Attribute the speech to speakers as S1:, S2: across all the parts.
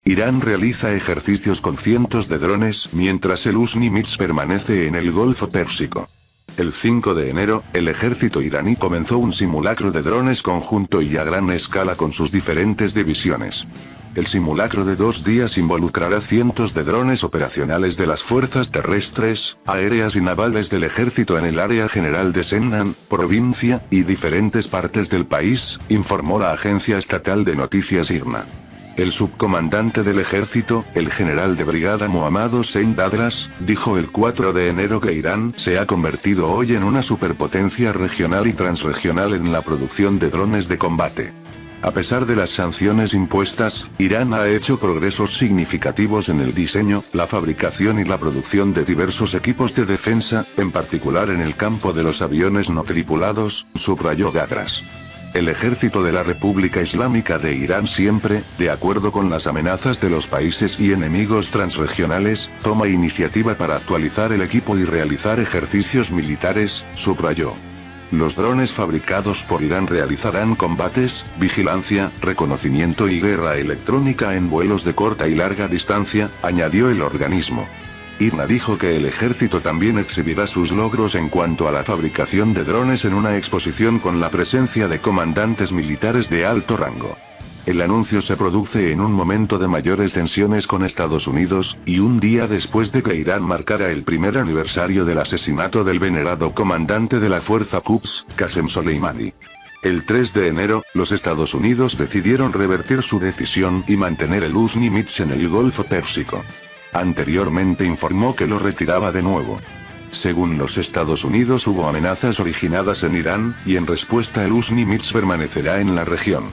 S1: Irán realiza ejercicios con cientos de drones mientras el Husni-Mitz permanece en el Golfo Pérsico. El 5 de enero, el ejército iraní comenzó un simulacro de drones conjunto y a gran escala con sus diferentes divisiones. El simulacro de 2 días involucrará cientos de drones operacionales de las fuerzas terrestres, aéreas y navales del ejército en el área general de Semnan, provincia, y diferentes partes del país, informó la agencia estatal de noticias IRNA. El subcomandante del ejército, el general de brigada Mohammad Hossein Dadras, dijo el 4 de enero que Irán se ha convertido hoy en una superpotencia regional y transregional en la producción de drones de combate. A pesar de las sanciones impuestas, Irán ha hecho progresos significativos en el diseño, la fabricación y la producción de diversos equipos de defensa, en particular en el campo de los aviones no tripulados, subrayó Dadras. El ejército de la República Islámica de Irán siempre, de acuerdo con las amenazas de los países y enemigos transregionales, toma iniciativa para actualizar el equipo y realizar ejercicios militares, subrayó. Los drones fabricados por Irán realizarán combates, vigilancia, reconocimiento y guerra electrónica en vuelos de corta y larga distancia, añadió el organismo. IRNA dijo que el ejército también exhibirá sus logros en cuanto a la fabricación de drones en una exposición con la presencia de comandantes militares de alto rango. El anuncio se produce en un momento de mayores tensiones con Estados Unidos, y un día después de que Irán marcara el primer aniversario del asesinato del venerado comandante de la fuerza Quds, Qasem Soleimani. El 3 de enero, los Estados Unidos decidieron revertir su decisión y mantener el Husni-Mitz en el Golfo Pérsico. Anteriormente informó que lo retiraba de nuevo. Según los Estados Unidos hubo amenazas originadas en Irán, y en respuesta el Husni-Mitz permanecerá en la región.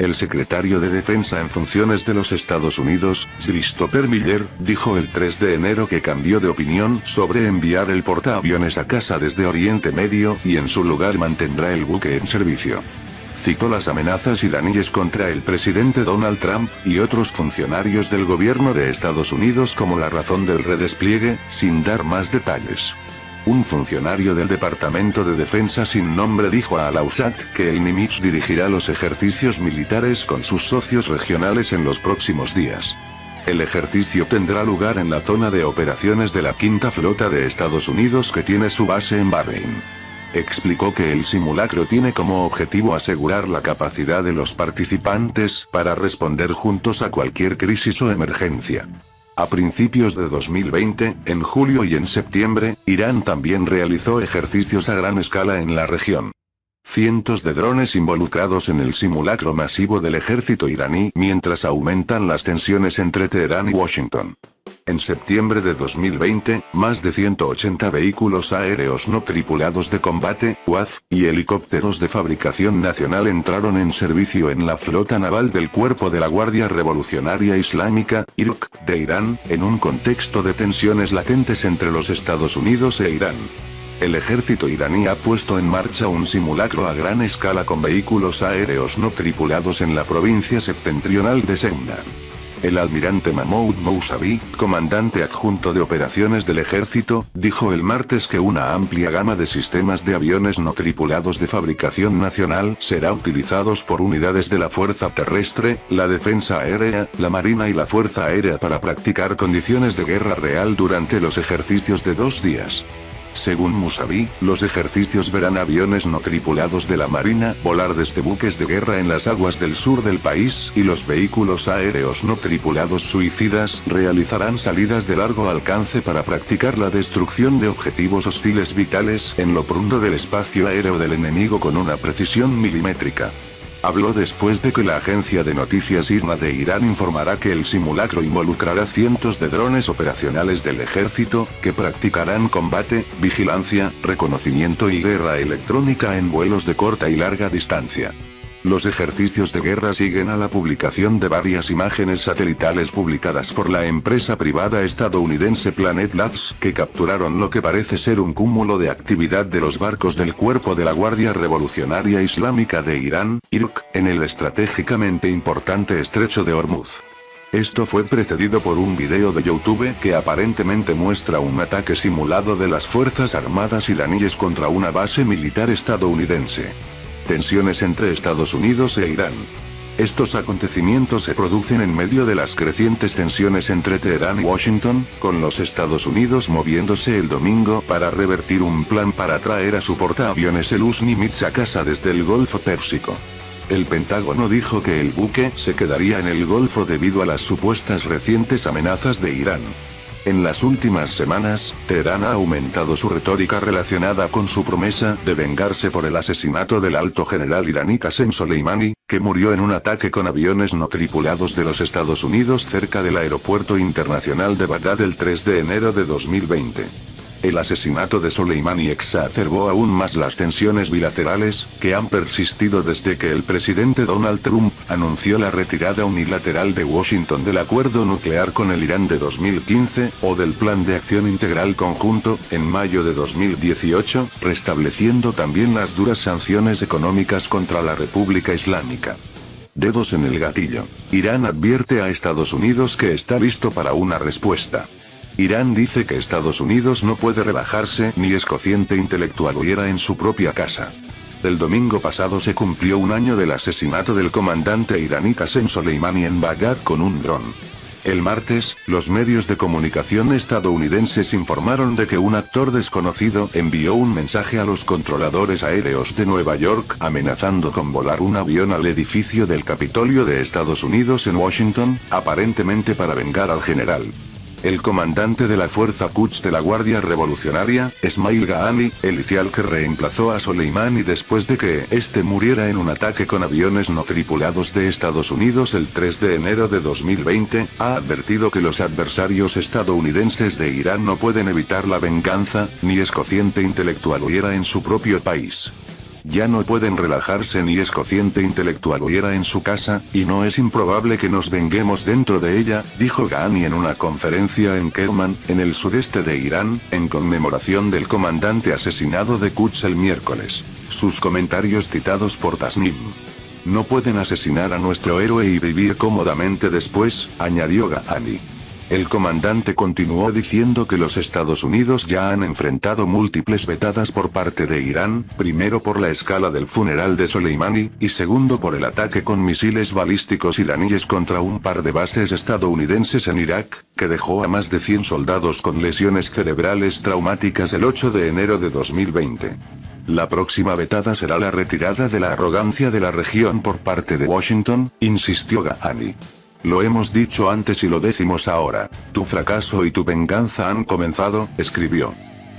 S1: El secretario de Defensa en funciones de los Estados Unidos, Christopher Miller, dijo el 3 de enero que cambió de opinión sobre enviar el portaaviones a casa desde Oriente Medio y en su lugar mantendrá el buque en servicio. Citó las amenazas iraníes contra el presidente Donald Trump y otros funcionarios del gobierno de Estados Unidos como la razón del redespliegue, sin dar más detalles. Un funcionario del Departamento de Defensa sin nombre dijo a Al-Awsat que el Nimitz dirigirá los ejercicios militares con sus socios regionales en los próximos días. El ejercicio tendrá lugar en la zona de operaciones de la Quinta Flota de Estados Unidos que tiene su base en Bahrein. Explicó que el simulacro tiene como objetivo asegurar la capacidad de los participantes para responder juntos a cualquier crisis o emergencia. A principios de 2020, en julio y en septiembre, Irán también realizó ejercicios a gran escala en la región. Cientos de drones involucrados en el simulacro masivo del ejército iraní mientras aumentan las tensiones entre Teherán y Washington. En septiembre de 2020, más de 180 vehículos aéreos no tripulados de combate, UAV, y helicópteros de fabricación nacional entraron en servicio en la flota naval del Cuerpo de la Guardia Revolucionaria Islámica, IRQ, de Irán, en un contexto de tensiones latentes entre los Estados Unidos e Irán. El ejército iraní ha puesto en marcha un simulacro a gran escala con vehículos aéreos no tripulados en la provincia septentrional de Semnan. El almirante Mahmoud Mousavi, comandante adjunto de operaciones del ejército, dijo el martes que una amplia gama de sistemas de aviones no tripulados de fabricación nacional será utilizados por unidades de la Fuerza Terrestre, la Defensa Aérea, la Marina y la Fuerza Aérea para practicar condiciones de guerra real durante los ejercicios de 2 días. Según Mousavi, los ejercicios verán aviones no tripulados de la Marina volar desde buques de guerra en las aguas del sur del país y los vehículos aéreos no tripulados suicidas realizarán salidas de largo alcance para practicar la destrucción de objetivos hostiles vitales en lo profundo del espacio aéreo del enemigo con una precisión milimétrica. Habló después de que la agencia de noticias IRNA de Irán informará que el simulacro involucrará cientos de drones operacionales del ejército, que practicarán combate, vigilancia, reconocimiento y guerra electrónica en vuelos de corta y larga distancia. Los ejercicios de guerra siguen a la publicación de varias imágenes satelitales publicadas por la empresa privada estadounidense Planet Labs, que capturaron lo que parece ser un cúmulo de actividad de los barcos del Cuerpo de la Guardia Revolucionaria Islámica de Irán, IRQ, en el estratégicamente importante estrecho de Hormuz. Esto fue precedido por un video de YouTube que aparentemente muestra un ataque simulado de las Fuerzas Armadas iraníes contra una base militar estadounidense. Tensiones entre Estados Unidos e Irán. Estos acontecimientos se producen en medio de las crecientes tensiones entre Teherán y Washington, con los Estados Unidos moviéndose el domingo para revertir un plan para traer a su portaaviones el USS-Nimitz a casa desde el Golfo Pérsico. El Pentágono dijo que el buque se quedaría en el Golfo debido a las supuestas recientes amenazas de Irán. En las últimas semanas, Teherán ha aumentado su retórica relacionada con su promesa de vengarse por el asesinato del alto general iraní Qasem Soleimani, que murió en un ataque con aviones no tripulados de los Estados Unidos cerca del aeropuerto internacional de Bagdad el 3 de enero de 2020. El asesinato de Soleimani exacerbó aún más las tensiones bilaterales, que han persistido desde que el presidente Donald Trump anunció la retirada unilateral de Washington del acuerdo nuclear con el Irán de 2015, o del Plan de Acción Integral Conjunto, en mayo de 2018, restableciendo también las duras sanciones económicas contra la República Islámica. Dedos en el gatillo. Irán advierte a Estados Unidos que está listo para una respuesta. Irán dice que Estados Unidos no puede relajarse ni es cociente intelectual huyera en su propia casa. El domingo pasado se cumplió un año del asesinato del comandante iraní Qasem Soleimani en Bagdad con un dron. El martes, los medios de comunicación estadounidenses informaron de que un actor desconocido envió un mensaje a los controladores aéreos de Nueva York amenazando con volar un avión al edificio del Capitolio de Estados Unidos en Washington, aparentemente para vengar al general. El comandante de la Fuerza Quds de la Guardia Revolucionaria, Esmail Ghani, el oficial que reemplazó a Soleimani después de que este muriera en un ataque con aviones no tripulados de Estados Unidos el 3 de enero de 2020, ha advertido que los adversarios estadounidenses de Irán no pueden evitar la venganza, ni es cociente intelectual huyera en su propio país. Ya no pueden relajarse ni es cociente intelectual huyera en su casa, y no es improbable que nos venguemos dentro de ella, dijo Ghani en una conferencia en Kerman, en el sureste de Irán, en conmemoración del comandante asesinado de Quds el miércoles. Sus comentarios citados por Tasnim. No pueden asesinar a nuestro héroe y vivir cómodamente después, añadió Ghani. El comandante continuó diciendo que los Estados Unidos ya han enfrentado múltiples vetadas por parte de Irán, primero por la escala del funeral de Soleimani, y segundo por el ataque con misiles balísticos iraníes contra un par de bases estadounidenses en Irak, que dejó a más de 100 soldados con lesiones cerebrales traumáticas el 8 de enero de 2020. La próxima vetada será la retirada de la arrogancia de la región por parte de Washington, insistió Ghani. Lo hemos dicho antes y lo decimos ahora, tu fracaso y tu venganza han comenzado, escribió.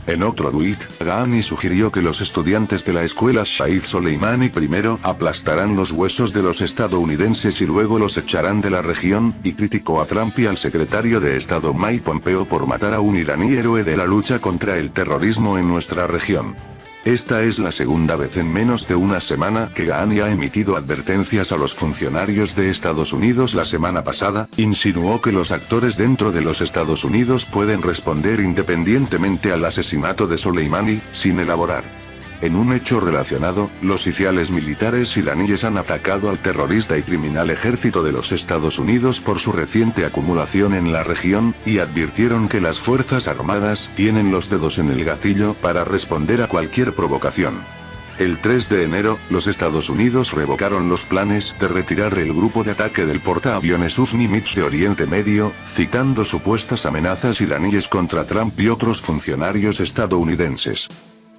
S1: En otro tuit, Ghani sugirió que los estudiantes de la escuela Shahid Soleimani primero aplastarán los huesos de los estadounidenses y luego los echarán de la región, y criticó a Trump y al secretario de Estado Mike Pompeo por matar a un iraní héroe de la lucha contra el terrorismo en nuestra región. Esta es la segunda vez en menos de una semana que Ghani ha emitido advertencias a los funcionarios de Estados Unidos. La semana pasada, insinuó que los actores dentro de los Estados Unidos pueden responder independientemente al asesinato de Soleimani, sin elaborar. En un hecho relacionado, los oficiales militares iraníes han atacado al terrorista y criminal ejército de los Estados Unidos por su reciente acumulación en la región, y advirtieron que las Fuerzas Armadas tienen los dedos en el gatillo para responder a cualquier provocación. El 3 de enero, los Estados Unidos revocaron los planes de retirar el grupo de ataque del portaaviones USS-Nimitz de Oriente Medio, citando supuestas amenazas iraníes contra Trump y otros funcionarios estadounidenses.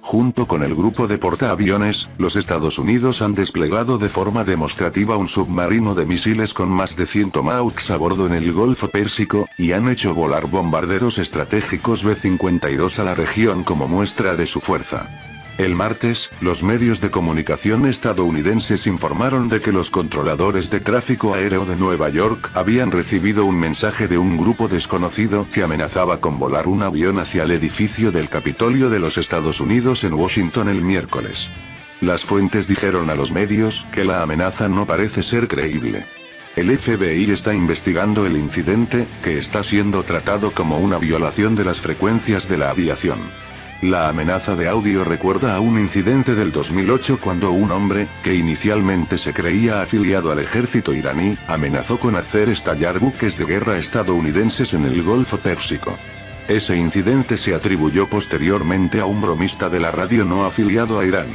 S1: Junto con el grupo de portaaviones, los Estados Unidos han desplegado de forma demostrativa un submarino de misiles con más de 100 Tomahawks a bordo en el Golfo Pérsico, y han hecho volar bombarderos estratégicos B-52 a la región como muestra de su fuerza. El martes, los medios de comunicación estadounidenses informaron de que los controladores de tráfico aéreo de Nueva York habían recibido un mensaje de un grupo desconocido que amenazaba con volar un avión hacia el edificio del Capitolio de los Estados Unidos en Washington el miércoles. Las fuentes dijeron a los medios que la amenaza no parece ser creíble. El FBI está investigando el incidente, que está siendo tratado como una violación de las frecuencias de la aviación. La amenaza de audio recuerda a un incidente del 2008 cuando un hombre, que inicialmente se creía afiliado al ejército iraní, amenazó con hacer estallar buques de guerra estadounidenses en el Golfo Pérsico. Ese incidente se atribuyó posteriormente a un bromista de la radio no afiliado a Irán.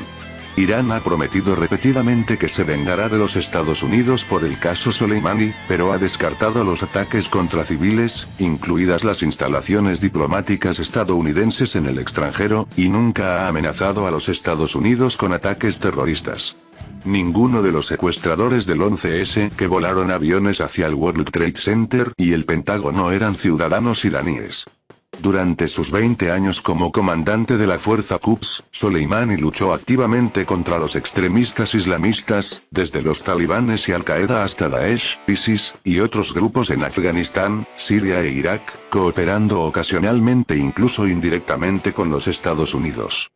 S1: Irán ha prometido repetidamente que se vengará de los Estados Unidos por el caso Soleimani, pero ha descartado los ataques contra civiles, incluidas las instalaciones diplomáticas estadounidenses en el extranjero, y nunca ha amenazado a los Estados Unidos con ataques terroristas. Ninguno de los secuestradores del 11S que volaron aviones hacia el World Trade Center y el Pentágono eran ciudadanos iraníes. Durante sus 20 años como comandante de la fuerza Quds, Soleimani luchó activamente contra los extremistas islamistas, desde los talibanes y Al-Qaeda hasta Daesh, ISIS, y otros grupos en Afganistán, Siria e Irak, cooperando ocasionalmente incluso indirectamente con los Estados Unidos.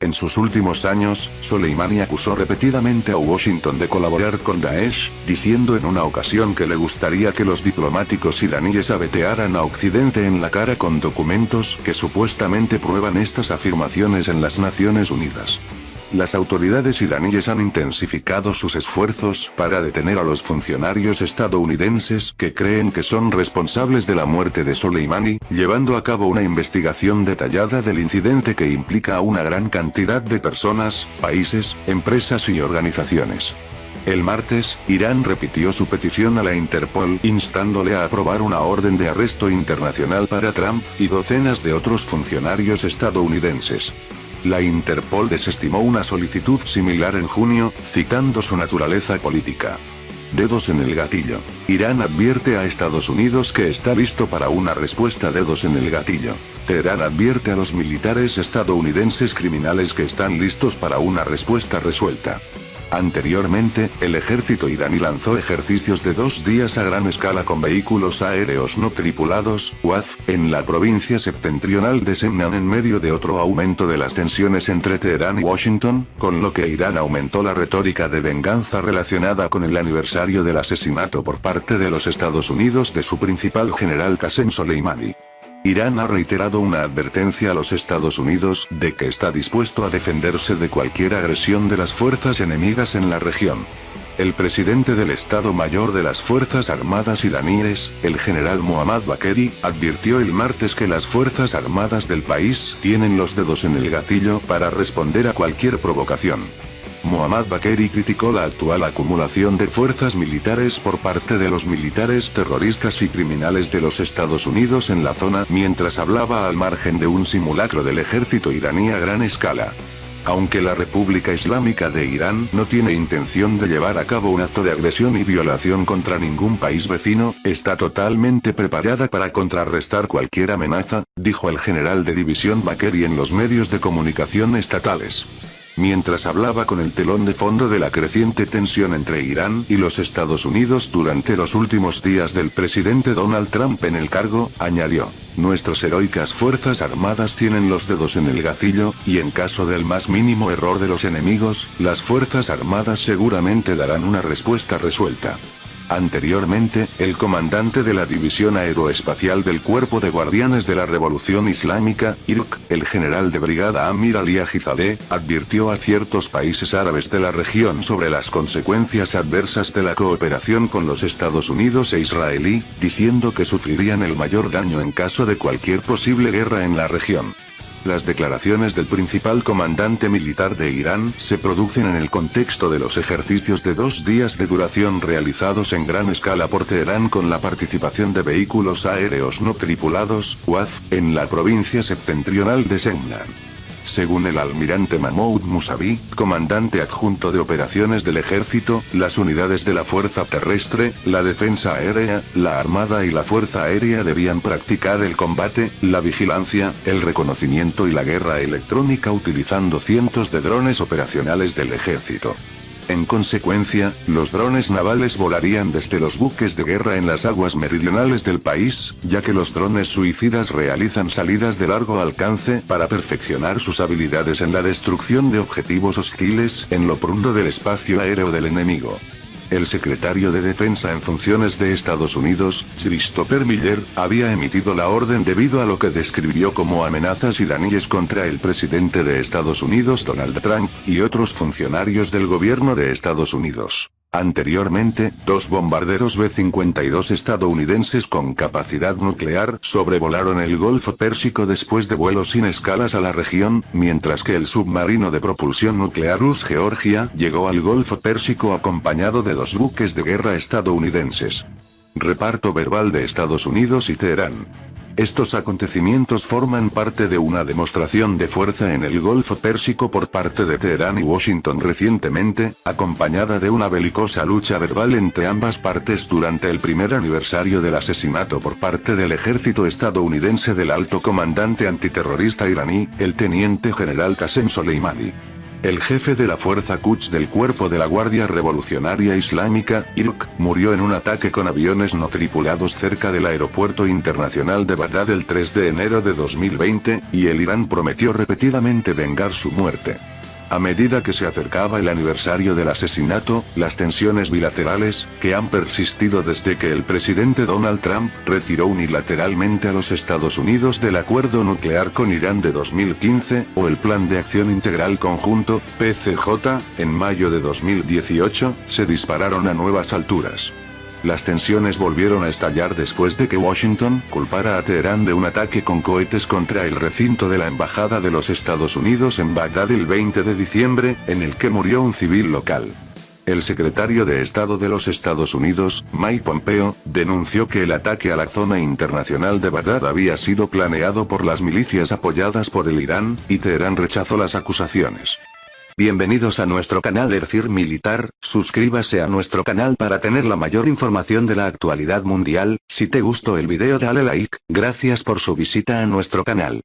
S1: En sus últimos años, Soleimani acusó repetidamente a Washington de colaborar con Daesh, diciendo en una ocasión que le gustaría que los diplomáticos iraníes abetearan a Occidente en la cara con documentos que supuestamente prueban estas afirmaciones en las Naciones Unidas. Las autoridades iraníes han intensificado sus esfuerzos para detener a los funcionarios estadounidenses que creen que son responsables de la muerte de Soleimani, llevando a cabo una investigación detallada del incidente que implica a una gran cantidad de personas, países, empresas y organizaciones. El martes, Irán repitió su petición a la Interpol instándole a aprobar una orden de arresto internacional para Trump y docenas de otros funcionarios estadounidenses. La Interpol desestimó una solicitud similar en junio, citando su naturaleza política. Dedos en el gatillo. Irán advierte a Estados Unidos que está listo para una respuesta. Dedos en el gatillo. Teherán advierte a los militares estadounidenses criminales que están listos para una respuesta resuelta. Anteriormente, el ejército iraní lanzó ejercicios de 2 días a gran escala con vehículos aéreos no tripulados, UAV, en la provincia septentrional de Semnan en medio de otro aumento de las tensiones entre Teherán y Washington, con lo que Irán aumentó la retórica de venganza relacionada con el aniversario del asesinato por parte de los Estados Unidos de su principal general Qasem Soleimani. Irán ha reiterado una advertencia a los Estados Unidos de que está dispuesto a defenderse de cualquier agresión de las fuerzas enemigas en la región. El presidente del Estado Mayor de las Fuerzas Armadas iraníes, el general Mohammad Bagheri, advirtió el martes que las Fuerzas Armadas del país tienen los dedos en el gatillo para responder a cualquier provocación. Mohammad Bagheri criticó la actual acumulación de fuerzas militares por parte de los militares terroristas y criminales de los Estados Unidos en la zona mientras hablaba al margen de un simulacro del ejército iraní a gran escala. Aunque la República Islámica de Irán no tiene intención de llevar a cabo un acto de agresión y violación contra ningún país vecino, está totalmente preparada para contrarrestar cualquier amenaza, dijo el general de división Bagheri en los medios de comunicación estatales. Mientras hablaba con el telón de fondo de la creciente tensión entre Irán y los Estados Unidos durante los últimos días del presidente Donald Trump en el cargo, añadió: "Nuestras heroicas fuerzas armadas tienen los dedos en el gatillo, y en caso del más mínimo error de los enemigos, las fuerzas armadas seguramente darán una respuesta resuelta". Anteriormente, el comandante de la División Aeroespacial del Cuerpo de Guardianes de la Revolución Islámica, IRQ, el general de brigada Amir Ali Ajizadeh, advirtió a ciertos países árabes de la región sobre las consecuencias adversas de la cooperación con los Estados Unidos e israelí, diciendo que sufrirían el mayor daño en caso de cualquier posible guerra en la región. Las declaraciones del principal comandante militar de Irán se producen en el contexto de los ejercicios de 2 días de duración realizados en gran escala por Teherán con la participación de vehículos aéreos no tripulados, UAV, en la provincia septentrional de Semnan. Según el almirante Mahmoud Musavi, comandante adjunto de operaciones del ejército, las unidades de la fuerza terrestre, la defensa aérea, la armada y la fuerza aérea debían practicar el combate, la vigilancia, el reconocimiento y la guerra electrónica utilizando cientos de drones operacionales del ejército. En consecuencia, los drones navales volarían desde los buques de guerra en las aguas meridionales del país, ya que los drones suicidas realizan salidas de largo alcance para perfeccionar sus habilidades en la destrucción de objetivos hostiles en lo profundo del espacio aéreo del enemigo. El secretario de Defensa en funciones de Estados Unidos, Christopher Miller, había emitido la orden debido a lo que describió como amenazas iraníes contra el presidente de Estados Unidos Donald Trump, y otros funcionarios del gobierno de Estados Unidos. Anteriormente, 2 bombarderos B-52 estadounidenses con capacidad nuclear sobrevolaron el Golfo Pérsico después de vuelos sin escalas a la región, mientras que el submarino de propulsión nuclear US Georgia llegó al Golfo Pérsico acompañado de 2 buques de guerra estadounidenses. Reparto verbal de Estados Unidos y Teherán. Estos acontecimientos forman parte de una demostración de fuerza en el Golfo Pérsico por parte de Teherán y Washington recientemente, acompañada de una belicosa lucha verbal entre ambas partes durante el primer aniversario del asesinato por parte del ejército estadounidense del alto comandante antiterrorista iraní, el teniente general Qasem Soleimani. El jefe de la fuerza Quds del Cuerpo de la Guardia Revolucionaria Islámica, IRQ, murió en un ataque con aviones no tripulados cerca del aeropuerto internacional de Bagdad el 3 de enero de 2020, y el Irán prometió repetidamente vengar su muerte. A medida que se acercaba el aniversario del asesinato, las tensiones bilaterales, que han persistido desde que el presidente Donald Trump retiró unilateralmente a los Estados Unidos del acuerdo nuclear con Irán de 2015, o el Plan de Acción Integral Conjunto, PCJ, en mayo de 2018, se dispararon a nuevas alturas. Las tensiones volvieron a estallar después de que Washington culpara a Teherán de un ataque con cohetes contra el recinto de la Embajada de los Estados Unidos en Bagdad el 20 de diciembre, en el que murió un civil local. El secretario de Estado de los Estados Unidos, Mike Pompeo, denunció que el ataque a la zona internacional de Bagdad había sido planeado por las milicias apoyadas por el Irán, y Teherán rechazó las acusaciones. Bienvenidos a nuestro canal Ercir Militar, suscríbase a nuestro canal para tener la mayor información de la actualidad mundial. Si te gustó el video dale like, gracias por su visita a nuestro canal.